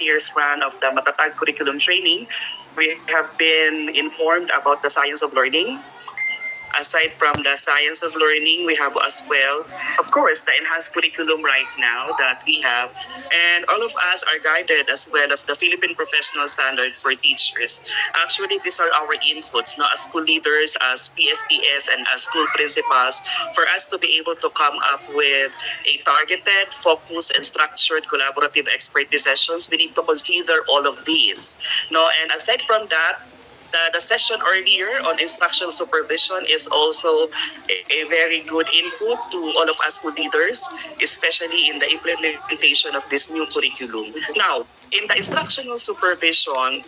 year's run of the Matatag Curriculum Training, we have been informed about the science of learning. Aside from the science of learning, we have as well, of course, the enhanced curriculum right now that we have. And all of us are guided as well of the Philippine Professional Standard for Teachers. Actually, these are our inputs, no, as school leaders, as PSTS, and as school principals, for us to be able to come up with a targeted, focused, and structured collaborative expertise sessions. We need to consider all of these. No, and aside from that, the session earlier on instructional supervision is also a very good input to all of us school leaders, especially in the implementation of this new curriculum. Now, in the instructional supervision,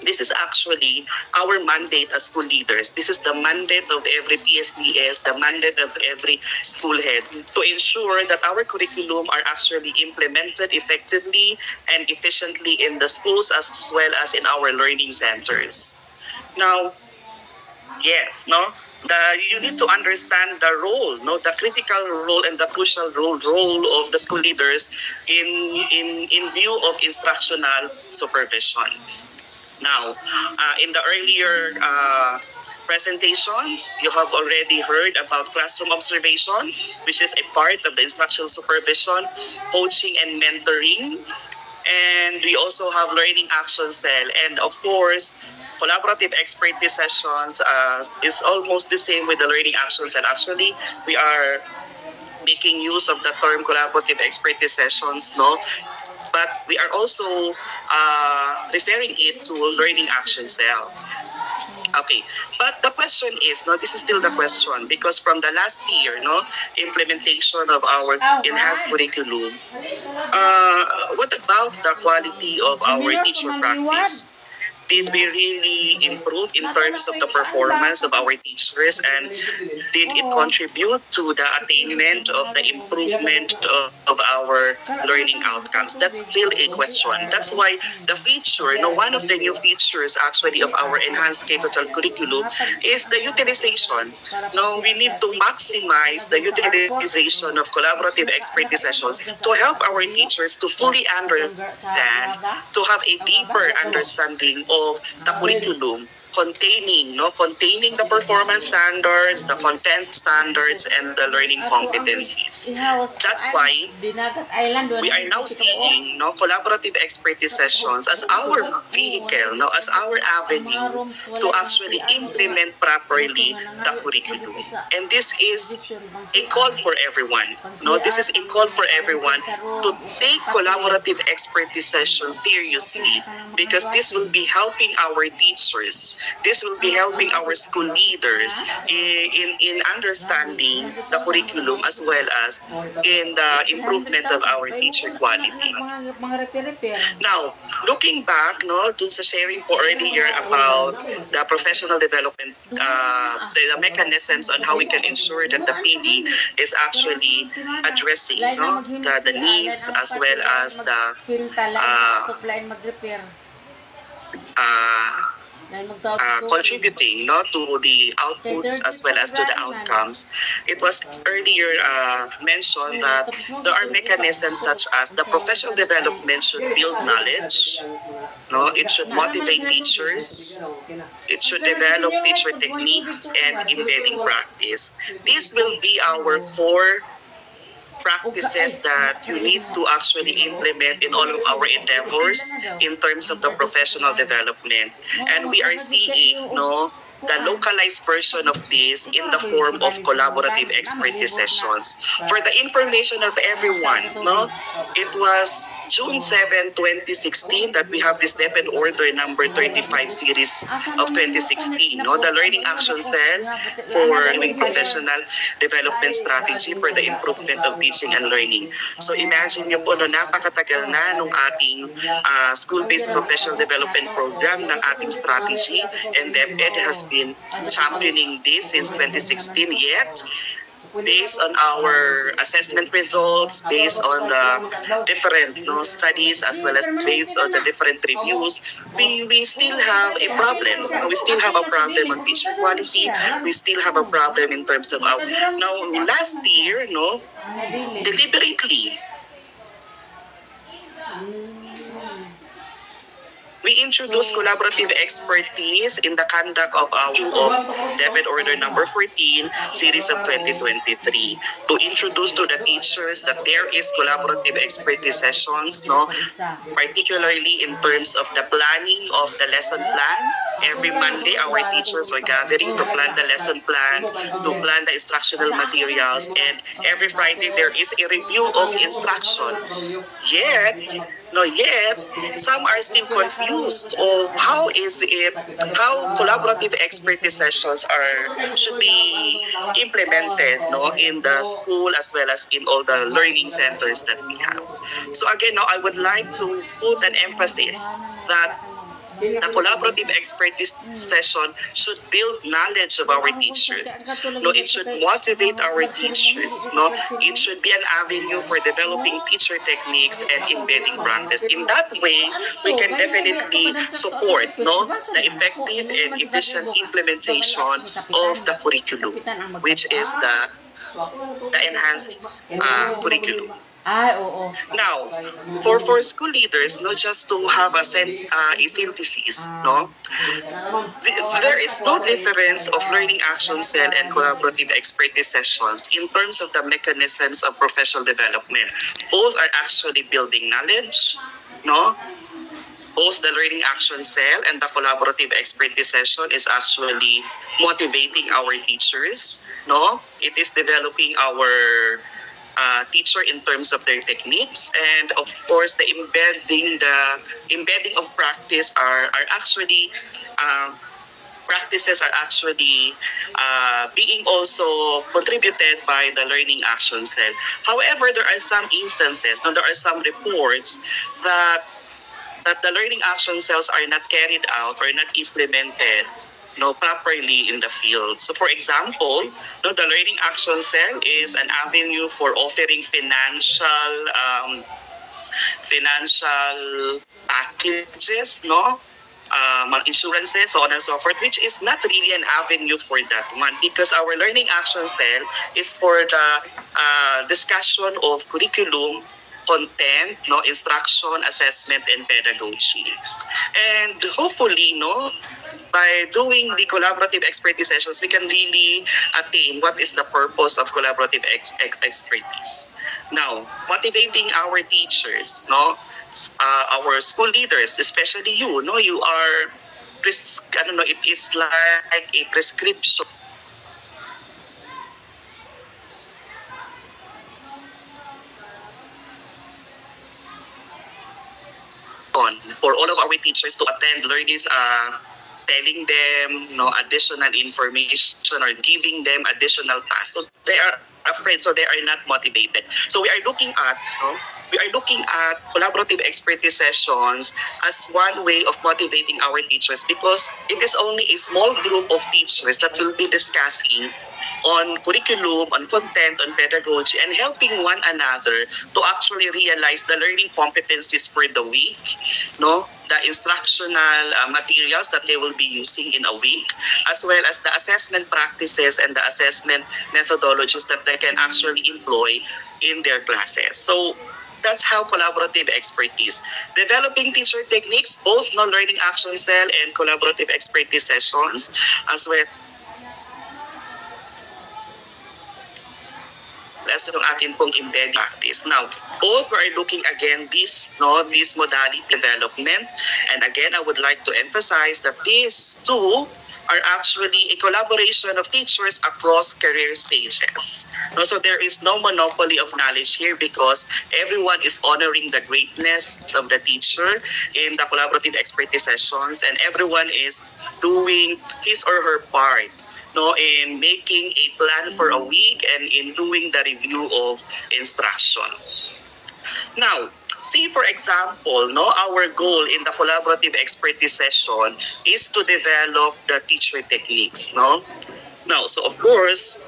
this is actually our mandate as school leaders. This is the mandate of every PSDS, the mandate of every school head, to ensure that our curriculum are actually implemented effectively and efficiently in the schools as well as in our learning centers. Now, yes, no? You need to understand the role, no, the critical role and the crucial role of the school leaders in view of instructional supervision. Now, in the earlier presentations, you have already heard about classroom observation, which is a part of the instructional supervision, coaching and mentoring. And we also have learning action cell. And of course, collaborative expertise sessions is almost the same with the learning action cell. Actually, we are making use of the term collaborative expertise sessions, no? But we are also referring it to learning action cell. Okay, but the question is, no, this is still the question, because from the last year, no, implementation of our enhanced curriculum, what about the quality of our teacher practice? Did we really improve in terms of the performance of our teachers, and did it contribute to the attainment of the improvement of our learning outcomes? That's still a question. That's why the feature, one of the new features actually of our enhanced K-12 curriculum is the utilization. Now, we need to maximize the utilization of collaborative expertise sessions to help our teachers to fully understand, to have a deeper understanding of the curriculum containing the performance standards, the content standards, and the learning competencies. That's why we are now seeing collaborative expertise sessions as our vehicle, as our avenue to actually implement properly the curriculum. And this is a call for everyone. This is a call for everyone to take collaborative expertise sessions seriously, because this will be helping our teachers. This will be helping our school leaders in understanding the curriculum as well as in the improvement of our teacher quality. Now, looking back, dun sa sharing po earlier about the professional development, the mechanisms on how we can ensure that the PD is actually addressing the needs as well as the contributing to the outputs as well as to the outcomes. It was earlier mentioned that there are mechanisms such as the professional development should build knowledge, it should motivate teachers, it should develop teacher techniques and embedding practice. This will be our core practices that you need to actually implement in all of our endeavors in terms of the professional development. And we are seeing the localized version of this in the form of collaborative expertise sessions. For the information of everyone, it was June 7, 2016 that we have this DepEd Order number 35 series of 2016, the Learning Action Cell for doing professional development strategy for the improvement of teaching and learning. So imagine nyo po, napakatagal na nung ating school-based professional development program ng ating strategy, and DepEd has been championing this since 2016, yet based on our assessment results, based on the different studies as well as based on the different reviews, we still have a problem. We still have a problem on teacher quality. We still have a problem in terms of our... Now, last year, deliberately, We introduce collaborative expertise in the conduct of our debit order number 14, series of 2023, to introduce to the teachers that there is collaborative expertise sessions, no, particularly in terms of the planning of the lesson plan. Every Monday, our teachers are gathering to plan the lesson plan, to plan the instructional materials, and every Friday there is a review of instruction. Yet, some are still confused of how is it, how collaborative expertise sessions should be implemented, no, in the school as well as in all the learning centers that we have. So again, no, I would like to put an emphasis that the collaborative expertise session should build knowledge of our teachers. No, it should motivate our teachers. No, it should be an avenue for developing teacher techniques and embedding practice. In that way, we can definitely support, no, the effective and efficient implementation of the curriculum, which is the enhanced curriculum. Now, for school leaders, no, just to have a synthesis, no, there is no difference of learning action cell and collaborative expertise sessions in terms of the mechanisms of professional development. Both are actually building knowledge, no. Both the learning action cell and the collaborative expertise session is actually motivating our teachers, no. It is developing our teacher in terms of their techniques, and of course the embedding of practice are actually practices are actually being also contributed by the learning action cell. However, there are some instances, no, there are some reports that the learning action cells are not carried out or not implemented, no, properly in the field. So for example, no, the learning action cell is an avenue for offering financial packages, no, insurances, so on and so forth, which is not really an avenue for that one, because our learning action cell is for the discussion of curriculum, content, no, instruction, assessment, and pedagogy. And hopefully, no, by doing the collaborative expertise sessions, we can really attain what is the purpose of collaborative expertise. Now, motivating our teachers, no, our school leaders, especially you, no, you are, it is like a prescription for all of our teachers to attend learnings, telling them, no, additional information or giving them additional tasks. So they are afraid, so they are not motivated. So we are looking at, no, collaborative expertise sessions as one way of motivating our teachers, because it is only a small group of teachers that will be discussing on curriculum, on content, on pedagogy, and helping one another to actually realize the learning competencies for the week, no, the instructional materials that they will be using in a week, as well as the assessment practices and the assessment methodologies that they can actually employ in their classes. So that's how collaborative expertise. Developing teacher techniques, both non-learning action cell and collaborative expertise sessions, as well as yung atin pong embedded practice. Now, both we are looking again this modality development, and again I would like to emphasize that these two are actually a collaboration of teachers across career stages. No, so there is no monopoly of knowledge here, because everyone is honoring the greatness of the teacher in the collaborative expertise sessions, and everyone is doing his or her part, no, in making a plan for a week and in doing the review of instruction. Now, say for example, no, our goal in the collaborative expertise session is to develop the teacher techniques, no. Now, so of course,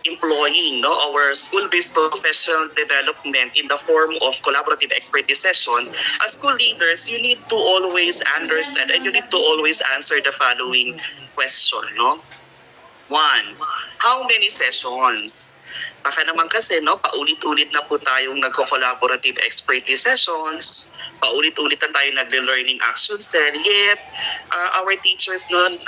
employing, no, our school-based professional development in the form of collaborative expertise session, as school leaders, you need to always understand and you need to always answer the following question, no. One, how many sessions? Baka naman kasi, no, paulit-ulit na po tayong nagko-collaborative expertise sessions. paulit-ulit na tayo nagle-learning action cell, yet our teachers noon,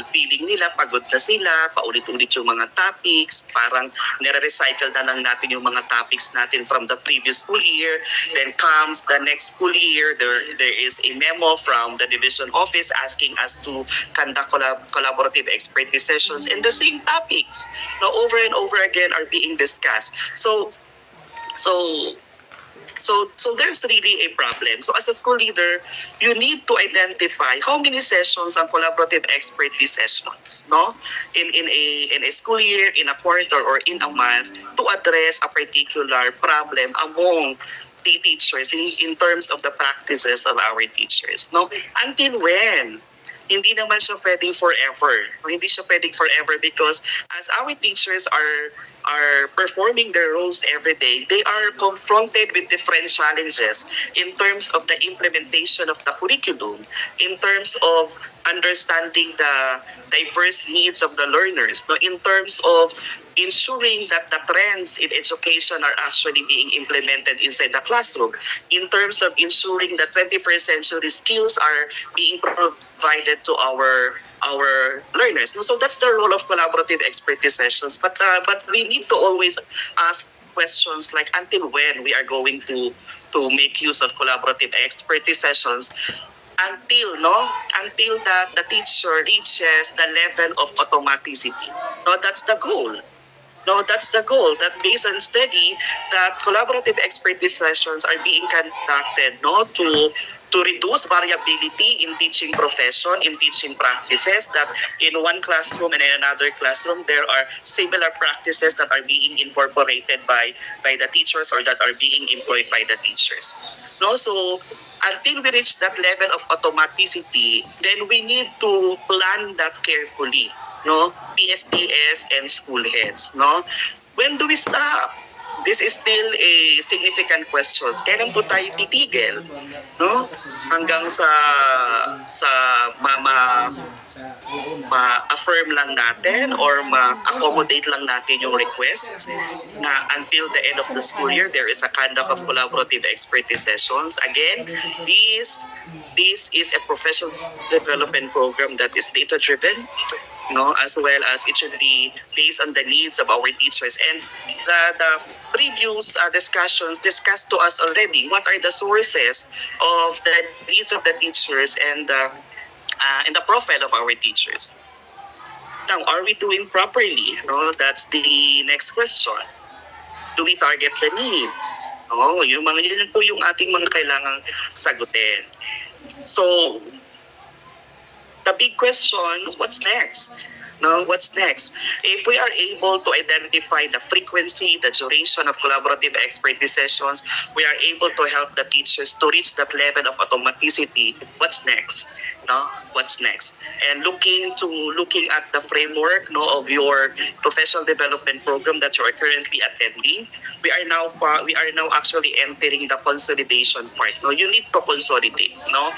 feeling nila pagod na sila, paulit-ulit yung mga topics, parang nire-recycle na lang natin yung mga topics natin from the previous school year. Then comes the next school year, there is a memo from the division office asking us to conduct collaborative expertise sessions, and the same topics now over and over again are being discussed. So there's really a problem. So as a school leader, you need to identify how many sessions ang collaborative expertise sessions, no? In a school year, in a quarter, or in a month, to address a particular problem among the teachers in terms of the practices of our teachers, no? Until when? Hindi naman siya pwedeng forever. Hindi siya pwedeng forever because as our teachers are performing their roles every day, they are confronted with different challenges in terms of the implementation of the curriculum, in terms of understanding the diverse needs of the learners, no, in terms of ensuring that the trends in education are actually being implemented inside the classroom, in terms of ensuring that 21st century skills are being provided to our learners. So that's the role of collaborative expertise sessions. But we need to always ask questions like until when we are going to make use of collaborative expertise sessions, until the teacher reaches the level of automaticity. No, that's the goal. No, that's the goal. That based on study, that collaborative expertise sessions are being conducted, no, to reduce variability in teaching profession, in teaching practices. That in one classroom and in another classroom, there are similar practices that are being incorporated by the teachers or that are being employed by the teachers. No, so until we reach that level of automaticity, then we need to plan that carefully. No, PSDS and school heads, no? When do we stop? This is still a significant question. Kailan po tayo titigil? No? Hanggang sa ma-affirm lang natin or ma-accommodate lang natin yung request na until the end of the school year, there is a conduct of collaborative expertise sessions. Again, this is a professional development program that is data-driven, no, as well as it should be based on the needs of our teachers. And the previous discussions discussed to us already what are the sources of the needs of the teachers and the profile of our teachers. Now, are we doing properly? No, that's the next question. Do we target the needs? No, yun po yung ating mga kailangang sagutin. So, the big question, what's next? No, what's next? If we are able to identify the frequency, the duration of collaborative expertise sessions, we are able to help the teachers to reach that level of automaticity. What's next? No, what's next? And looking at the framework, no, of your professional development program that you are currently attending, we are now actually entering the consolidation part. No, you need to consolidate. No.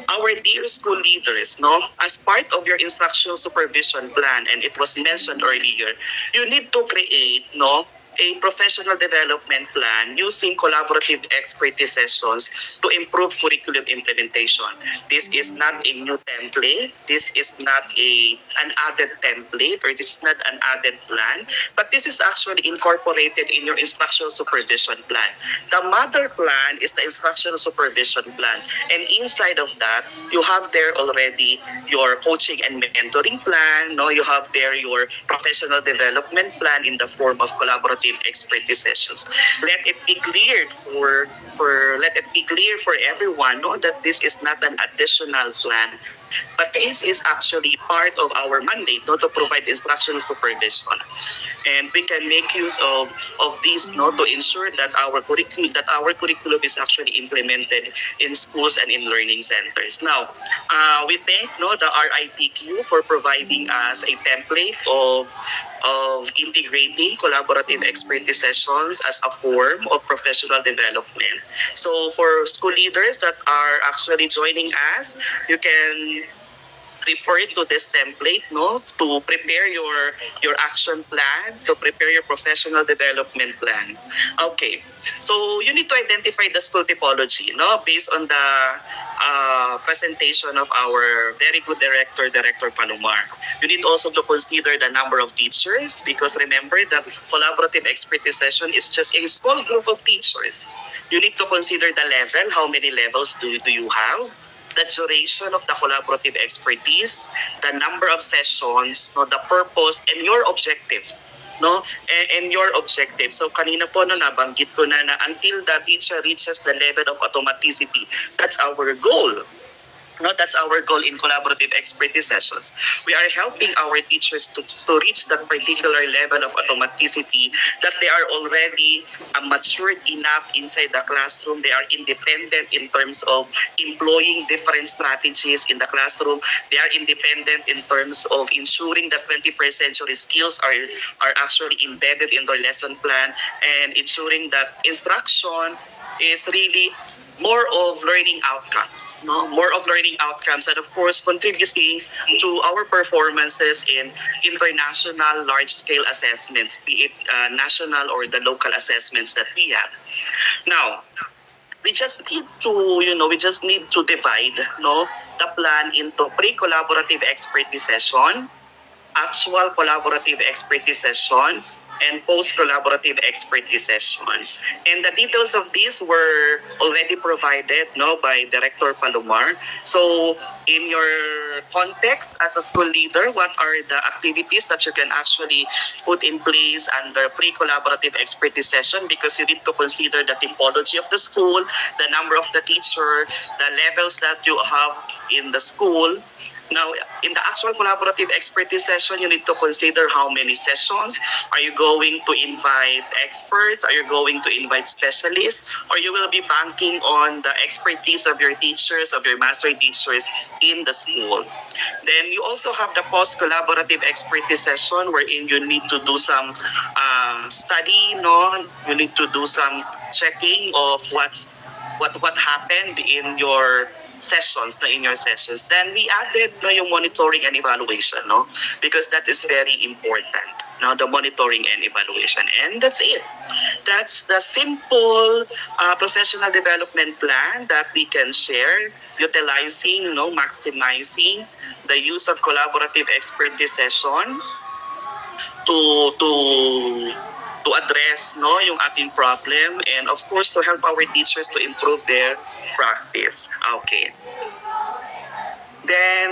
Our dear school leaders, no, as part of your instructional supervision plan, and it was mentioned earlier, you need to create, no, a professional development plan using collaborative expertise sessions to improve curriculum implementation. This is not a new template. This is not an added template, or this is not an added plan, but this is actually incorporated in your instructional supervision plan. The mother plan is the instructional supervision plan, and inside of that, you have there already your coaching and mentoring plan. No, you have there your professional development plan in the form of collaborative expertise sessions. Let it be cleared for everyone, no, that this is not an additional plan, but this is actually part of our mandate, no, to provide instructional supervision. And we can make use of this, no, to ensure that our curriculum is actually implemented in schools and in learning centers. Now, we thank, no, the RITQ for providing us a template of integrating collaborative expertise sessions as a form of professional development. So for school leaders that are actually joining us, you can refer to this template, no, to prepare your action plan, to prepare your professional development plan. Okay, so you need to identify the school typology, no, based on the presentation of our very good Director Palomar. You need also to consider the number of teachers, because remember that collaborative expertise session is just a small group of teachers. You need to consider the level, how many levels do you have, the duration of the collaborative expertise, the number of sessions, no, the purpose, and your objective. No, and your objective. So kanina po no, nabanggit ko na until the teacher reaches the level of automaticity, that's our goal. No, that's our goal in collaborative expertise sessions. We are helping our teachers to reach that particular level of automaticity, that they are already matured enough inside the classroom. They are independent in terms of employing different strategies in the classroom. They are independent in terms of ensuring that 21st century skills are actually embedded in their lesson plan, and ensuring that instruction is really more of learning outcomes, no? More of learning outcomes, and of course contributing to our performances in international large-scale assessments, be it national or the local assessments that we have. Now, we just need to divide, no, the plan into pre-collaborative expertise session, actual collaborative expertise session, and post-collaborative expertise session. And the details of these were already provided, no, by Director Palomar. So in your context as a school leader, what are the activities that you can actually put in place under pre-collaborative expertise session? Because you need to consider the typology of the school, the number of the teacher, the levels that you have in the school. Now, in the actual collaborative expertise session, you need to consider how many sessions. Are you going to invite experts? Are you going to invite specialists? Or you will be banking on the expertise of your teachers, of your master teachers in the school. Then you also have the post-collaborative expertise session, wherein you need to do some study, no? You need to do some checking of what happened in your sessions. Then we added yung monitoring and evaluation, no, because that is very important, no, the monitoring and evaluation. And that's it. That's the simple professional development plan that we can share, utilizing, no, maximizing the use of collaborative expertise session to address, no, yung ating problem, and of course to help our teachers to improve their practice. Okay. Then